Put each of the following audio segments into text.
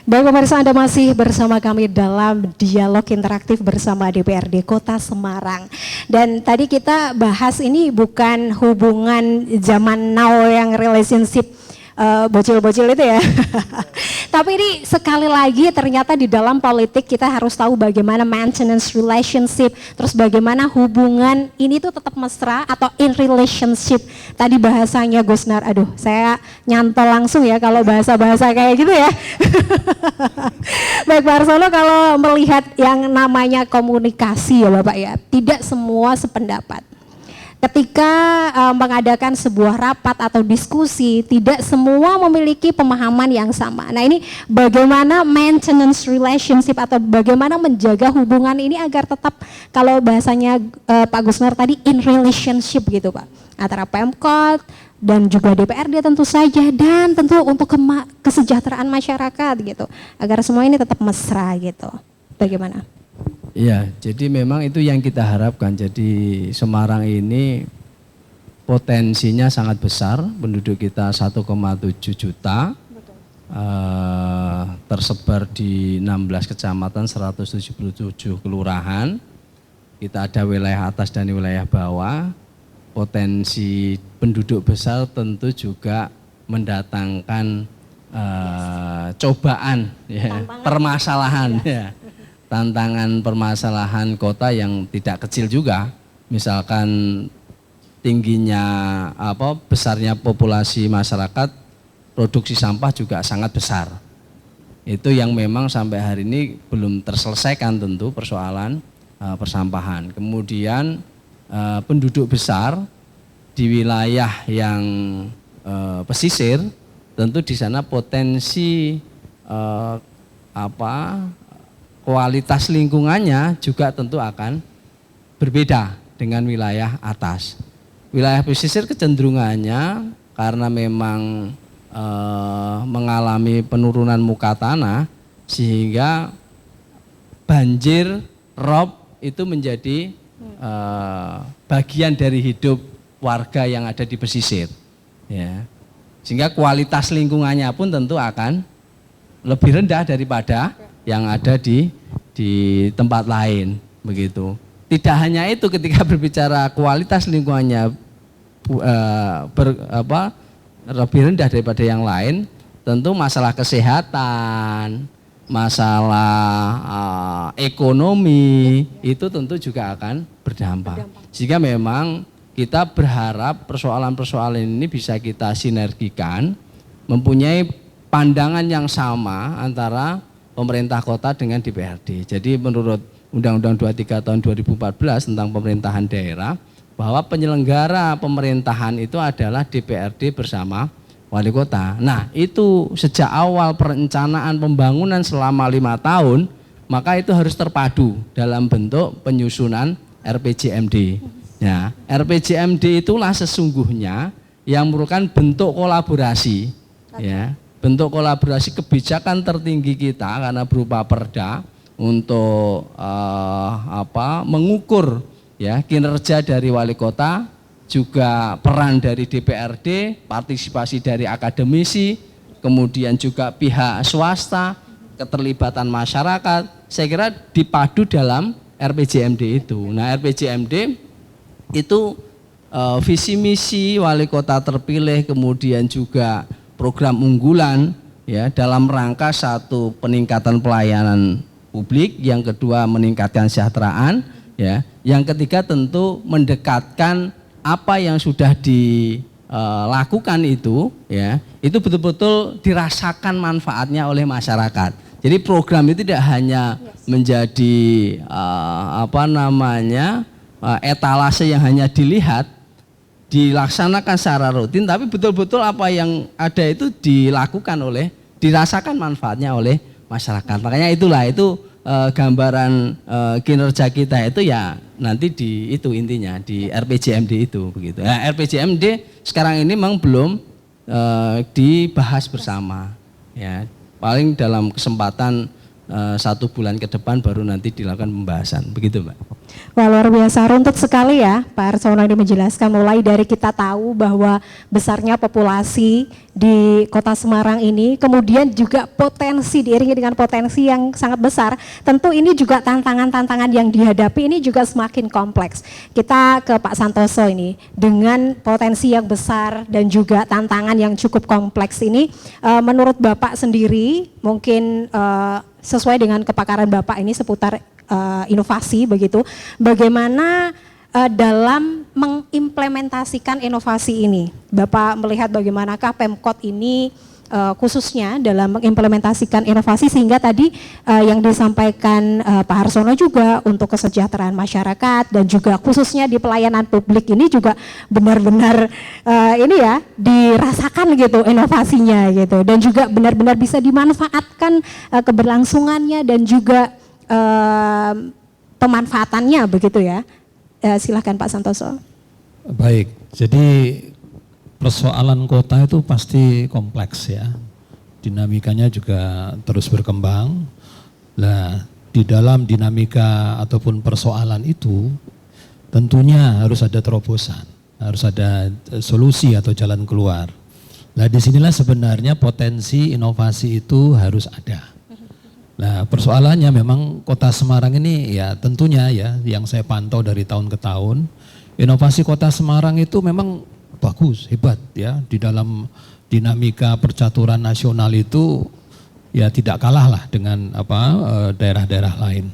Baik pemirsa, Anda masih bersama kami dalam dialog interaktif bersama DPRD Kota Semarang. Dan tadi kita bahas ini bukan hubungan zaman now yang relationship bocil-bocil itu ya. Tapi ini sekali lagi ternyata di dalam politik kita harus tahu bagaimana maintenance relationship, terus bagaimana hubungan ini tuh tetap mesra atau in relationship. Tadi bahasanya Gusnar, aduh saya nyantol langsung ya kalau bahasa-bahasa kayak gitu ya. Baik Pak Arsono, kalau melihat yang namanya komunikasi ya Bapak ya, tidak semua sependapat. Ketika mengadakan sebuah rapat atau diskusi, tidak semua memiliki pemahaman yang sama. Nah ini bagaimana maintenance relationship atau bagaimana menjaga hubungan ini agar tetap, kalau bahasanya Pak Gusnar tadi, in relationship gitu Pak. Antara Pemkot dan juga DPRD tentu saja, dan tentu untuk kesejahteraan masyarakat gitu. Agar semua ini tetap mesra gitu. Bagaimana? Iya, jadi memang itu yang kita harapkan. Jadi Semarang ini potensinya sangat besar, penduduk kita 1,7 juta, tersebar di 16 kecamatan, 177 kelurahan. Kita ada wilayah atas dan wilayah bawah. Potensi penduduk besar tentu juga mendatangkan cobaan, ya, permasalahan. Ya. Tantangan permasalahan kota yang tidak kecil juga, misalkan tingginya besarnya populasi masyarakat, produksi sampah juga sangat besar. Itu yang memang sampai hari ini belum terselesaikan tentu persoalan persampahan. Kemudian penduduk besar di wilayah yang pesisir, tentu di sana potensi kualitas lingkungannya juga tentu akan berbeda dengan wilayah atas. Wilayah pesisir kecenderungannya karena memang mengalami penurunan muka tanah, sehingga banjir, rob itu menjadi bagian dari hidup warga yang ada di pesisir. Ya. Sehingga kualitas lingkungannya pun tentu akan lebih rendah daripada yang ada di tempat lain, begitu. Tidak hanya itu, ketika berbicara kualitas lingkungannya lebih rendah daripada yang lain, tentu masalah kesehatan, masalah ekonomi itu tentu juga akan berdampak. Sehingga memang kita berharap persoalan-persoalan ini bisa kita sinergikan, mempunyai pandangan yang sama antara pemerintah kota dengan DPRD. Jadi menurut Undang-Undang 23 tahun 2014 tentang pemerintahan daerah, bahwa penyelenggara pemerintahan itu adalah DPRD bersama wali kota. Nah itu sejak awal perencanaan pembangunan selama 5 tahun, maka itu harus terpadu dalam bentuk penyusunan RPJMD. Ya, RPJMD itulah sesungguhnya yang merupakan bentuk kolaborasi, ya. Bentuk kolaborasi kebijakan tertinggi kita karena berupa perda untuk mengukur ya kinerja dari wali kota, juga peran dari DPRD, partisipasi dari akademisi, kemudian juga pihak swasta, keterlibatan masyarakat. Saya kira dipadu dalam RPJMD itu. Nah, RPJMD itu visi misi wali kota terpilih, kemudian juga program unggulan ya dalam rangka satu peningkatan pelayanan publik, yang kedua meningkatkan kesejahteraan, ya, yang ketiga tentu mendekatkan apa yang sudah dilakukan itu, ya, itu betul-betul dirasakan manfaatnya oleh masyarakat. Jadi program itu tidak hanya menjadi etalase yang hanya dilihat, dilaksanakan secara rutin, tapi betul-betul apa yang ada itu dilakukan dirasakan manfaatnya oleh masyarakat. Makanya itu gambaran kinerja kita itu ya nanti itu intinya di RPJMD itu begitu. Nah, RPJMD sekarang ini memang belum dibahas bersama. Ya, paling dalam kesempatan 1 bulan ke depan baru nanti dilakukan pembahasan. Begitu Mbak. Wah, luar biasa, runtut sekali ya Pak Arsono ini menjelaskan, mulai dari kita tahu bahwa besarnya populasi di Kota Semarang ini, kemudian juga potensi, diiringi dengan potensi yang sangat besar, tentu ini juga tantangan-tantangan yang dihadapi ini juga semakin kompleks. Kita ke Pak Santoso ini, dengan potensi yang besar dan juga tantangan yang cukup kompleks ini, menurut Bapak sendiri, mungkin sesuai dengan kepakaran Bapak ini seputar inovasi begitu, bagaimana dalam mengimplementasikan inovasi ini, Bapak melihat bagaimanakah Pemkot ini khususnya dalam mengimplementasikan inovasi, sehingga tadi yang disampaikan Pak Harsono juga untuk kesejahteraan masyarakat dan juga khususnya di pelayanan publik ini juga benar-benar ini ya dirasakan gitu inovasinya gitu, dan juga benar-benar bisa dimanfaatkan keberlangsungannya dan juga pemanfaatannya begitu ya. Silahkan Pak Santoso. Baik, jadi persoalan kota itu pasti kompleks ya. Dinamikanya juga terus berkembang. Nah, di dalam dinamika ataupun persoalan itu tentunya harus ada terobosan, harus ada solusi atau jalan keluar. Nah, disinilah sebenarnya potensi inovasi itu harus ada. Nah, persoalannya memang Kota Semarang ini ya tentunya ya yang saya pantau dari tahun ke tahun, inovasi Kota Semarang itu memang bagus, hebat ya, di dalam dinamika percaturan nasional itu ya tidak kalah lah dengan daerah-daerah lain.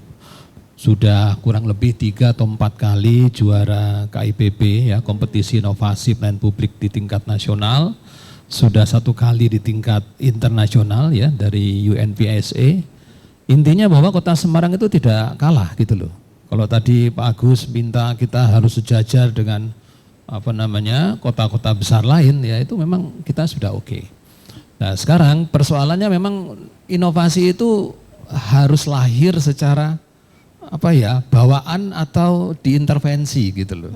Sudah kurang lebih 3 atau 4 kali juara KIPP ya, kompetisi inovasi pelayanan publik di tingkat nasional. Sudah 1 kali di tingkat internasional ya dari UNPSA. Intinya bahwa Kota Semarang itu tidak kalah gitu loh. Kalau tadi Pak Agus minta kita harus sejajar dengan kota-kota besar lain, ya itu memang kita sudah oke. Nah, sekarang persoalannya memang inovasi itu harus lahir secara bawaan atau diintervensi gitu loh.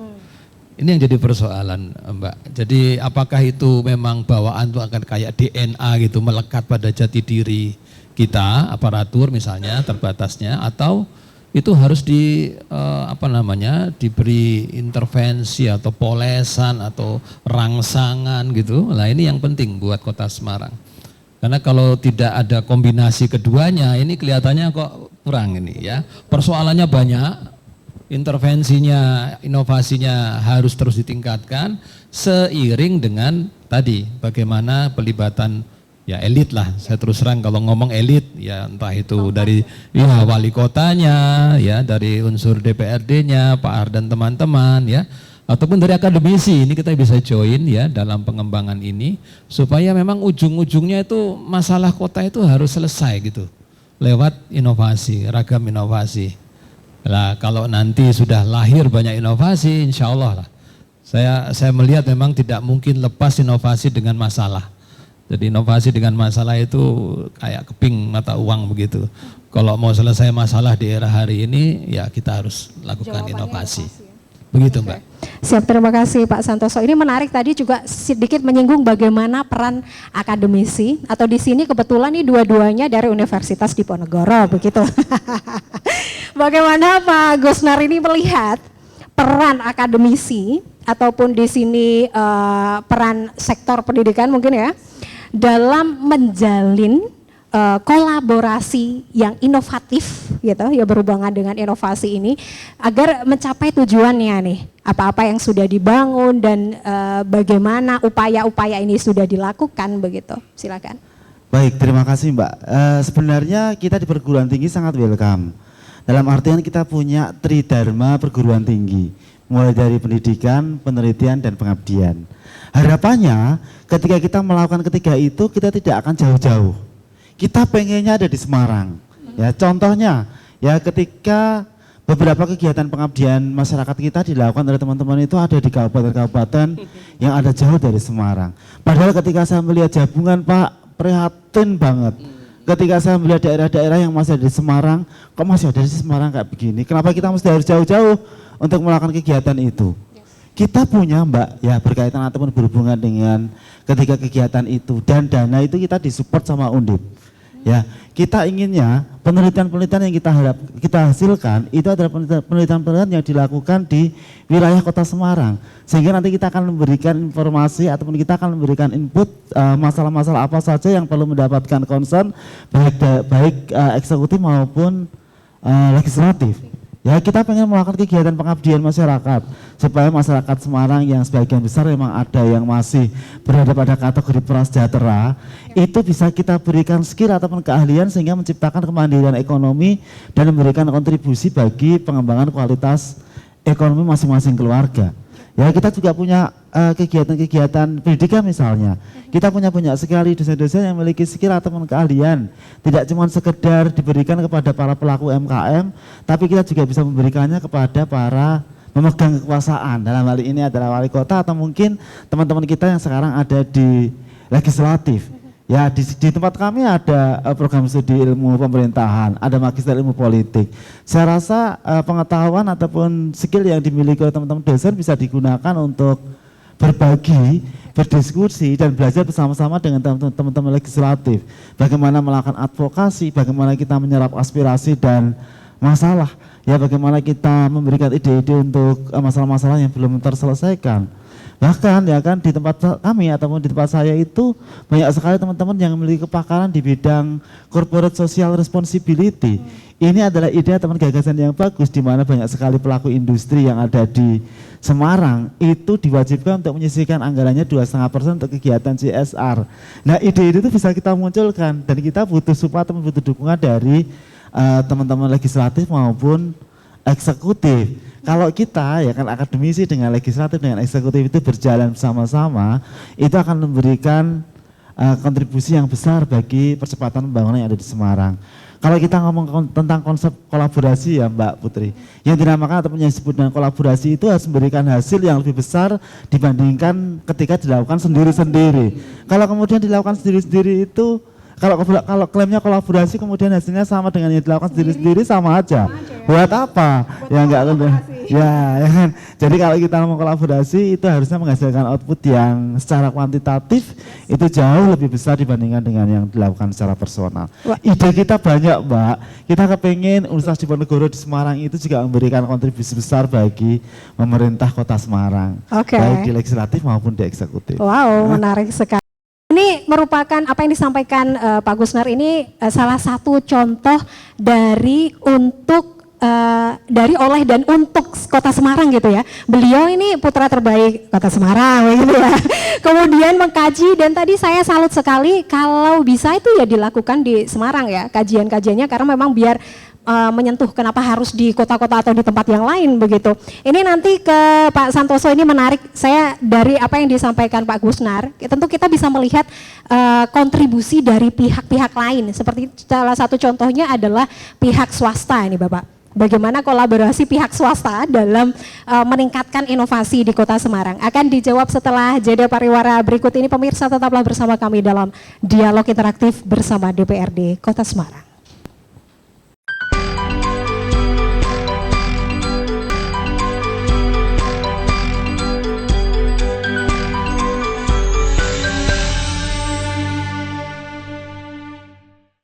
Ini yang jadi persoalan Mbak. Jadi apakah itu memang bawaan itu akan kayak DNA gitu, melekat pada jati diri kita, aparatur misalnya terbatasnya, atau itu harus diberi intervensi atau polesan atau rangsangan gitu. Nah, ini yang penting buat Kota Semarang. Karena kalau tidak ada kombinasi keduanya, ini kelihatannya kok kurang ini ya. Persoalannya banyak, intervensinya, inovasinya harus terus ditingkatkan seiring dengan tadi bagaimana pelibatan ya elit lah. Saya terus terang kalau ngomong elit ya entah itu dari wali kotanya ya, dari unsur DPRD-nya, Pak Ar dan teman-teman ya, ataupun dari akademisi, ini kita bisa join ya dalam pengembangan ini supaya memang ujung-ujungnya itu masalah kota itu harus selesai gitu lewat inovasi, ragam inovasi. Nah, kalau nanti sudah lahir banyak inovasi, insya Allah lah. Saya melihat memang tidak mungkin lepas inovasi dengan masalah. Jadi inovasi dengan masalah itu kayak keping mata uang begitu. Kalau mau selesai masalah di era hari ini, ya kita harus lakukan inovasi. Begitu Mbak. Siap, terima kasih Pak Santoso. Ini menarik, tadi juga sedikit menyinggung bagaimana peran akademisi, atau di sini kebetulan ini dua-duanya dari Universitas Diponegoro begitu. Bagaimana Pak Gusnar ini melihat peran akademisi ataupun di sini peran sektor pendidikan mungkin ya dalam menjalin kolaborasi yang inovatif gitu ya, berhubungan dengan inovasi ini agar mencapai tujuannya nih, apa-apa yang sudah dibangun dan bagaimana upaya-upaya ini sudah dilakukan begitu. Silakan. Baik, terima kasih Mbak. Sebenarnya kita di perguruan tinggi sangat welcome. Dalam artian kita punya tridharma perguruan tinggi, mulai dari pendidikan, penelitian, dan pengabdian. Harapannya ketika kita melakukan ketiga itu kita tidak akan jauh-jauh. Kita pengennya ada di Semarang. Ya, contohnya ya ketika beberapa kegiatan pengabdian masyarakat kita dilakukan oleh teman-teman itu ada di kabupaten-kabupaten yang ada jauh dari Semarang. Padahal ketika saya melihat Jabungan Pak, prihatin banget. Ketika saya melihat daerah-daerah yang masih ada di Semarang, kok masih ada di Semarang kayak begini? Kenapa kita mesti harus jauh-jauh untuk melakukan kegiatan itu? Kita punya Mbak ya berkaitan ataupun berhubungan dengan ketika kegiatan itu, dan dana itu kita disupport sama Undip. Ya, kita inginnya penelitian-penelitian yang kita hasilkan itu adalah penelitian-penelitian yang dilakukan di wilayah Kota Semarang, sehingga nanti kita akan memberikan informasi ataupun kita akan memberikan input masalah-masalah apa saja yang perlu mendapatkan concern baik eksekutif maupun legislatif. Ya, kita pengen melakukan kegiatan pengabdian masyarakat supaya masyarakat Semarang yang sebagian besar memang ada yang masih berada pada kategori prasejahtera, itu bisa kita berikan skill ataupun keahlian sehingga menciptakan kemandirian ekonomi dan memberikan kontribusi bagi pengembangan kualitas ekonomi masing-masing keluarga. Ya, kita juga punya kegiatan-kegiatan pendidikan misalnya. Kita punya banyak sekali dosen-dosen yang memiliki skill ataupun keahlian. Tidak cuma sekedar diberikan kepada para pelaku UMKM, tapi kita juga bisa memberikannya kepada para pemegang kekuasaan. Dalam hal ini adalah wali kota atau mungkin teman-teman kita yang sekarang ada di legislatif. Ya, di tempat kami ada program studi ilmu pemerintahan, ada magister ilmu politik. Saya rasa pengetahuan ataupun skill yang dimiliki oleh teman-teman dosen bisa digunakan untuk berbagi, berdiskusi, dan belajar bersama-sama dengan teman-teman legislatif. Bagaimana melakukan advokasi, bagaimana kita menyerap aspirasi dan masalah. Ya, bagaimana kita memberikan ide-ide untuk masalah-masalah yang belum terselesaikan. Bahkan ya kan di tempat kami ataupun di tempat saya itu banyak sekali teman-teman yang memiliki kepakaran di bidang corporate social responsibility. Ini adalah ide teman gagasan yang bagus di mana banyak sekali pelaku industri yang ada di Semarang itu diwajibkan untuk menyisihkan anggarannya 2,5% untuk kegiatan CSR. Nah, ide-ide itu bisa kita munculkan dan kita butuh support ataupun butuh dukungan dari teman-teman legislatif maupun eksekutif. Kalau kita ya kan akademisi dengan legislatif dengan eksekutif itu berjalan bersama-sama, itu akan memberikan kontribusi yang besar bagi percepatan pembangunan yang ada di Semarang. Kalau kita ngomong tentang konsep kolaborasi ya Mbak Putri, yang dinamakan ataupun yang disebut dengan kolaborasi itu harus memberikan hasil yang lebih besar dibandingkan ketika dilakukan sendiri-sendiri. Kalau kemudian dilakukan sendiri-sendiri itu kalau klaimnya kolaborasi kemudian hasilnya sama dengan yang dilakukan sendiri-sendiri sama aja. Buat apa? Ya enggak ya kan. Jadi kalau kita mau kolaborasi itu harusnya menghasilkan output yang secara kuantitatif itu jauh lebih besar dibandingkan dengan yang dilakukan secara personal. Ide kita banyak Mbak. Kita kepengen Universitas Diponegoro di Semarang itu juga memberikan kontribusi besar bagi pemerintah Kota Semarang. Baik di legislatif maupun di eksekutif. Wow, menarik sekali. Ini merupakan apa yang disampaikan Pak Gusnar ini salah satu contoh dari oleh dan untuk Kota Semarang gitu ya. Beliau ini putra terbaik Kota Semarang gitu ya. Kemudian mengkaji dan tadi saya salut sekali kalau bisa itu ya dilakukan di Semarang ya kajian-kajiannya karena memang biar menyentuh kenapa harus di kota-kota atau di tempat yang lain begitu. Ini nanti ke Pak Santoso ini menarik saya dari apa yang disampaikan Pak Gusnar. Tentu kita bisa melihat kontribusi dari pihak-pihak lain. Seperti salah satu contohnya adalah pihak swasta ini Bapak. Bagaimana kolaborasi pihak swasta dalam meningkatkan inovasi di Kota Semarang. Akan dijawab setelah jeda pariwara berikut ini. Pemirsa tetaplah bersama kami dalam dialog interaktif bersama DPRD Kota Semarang.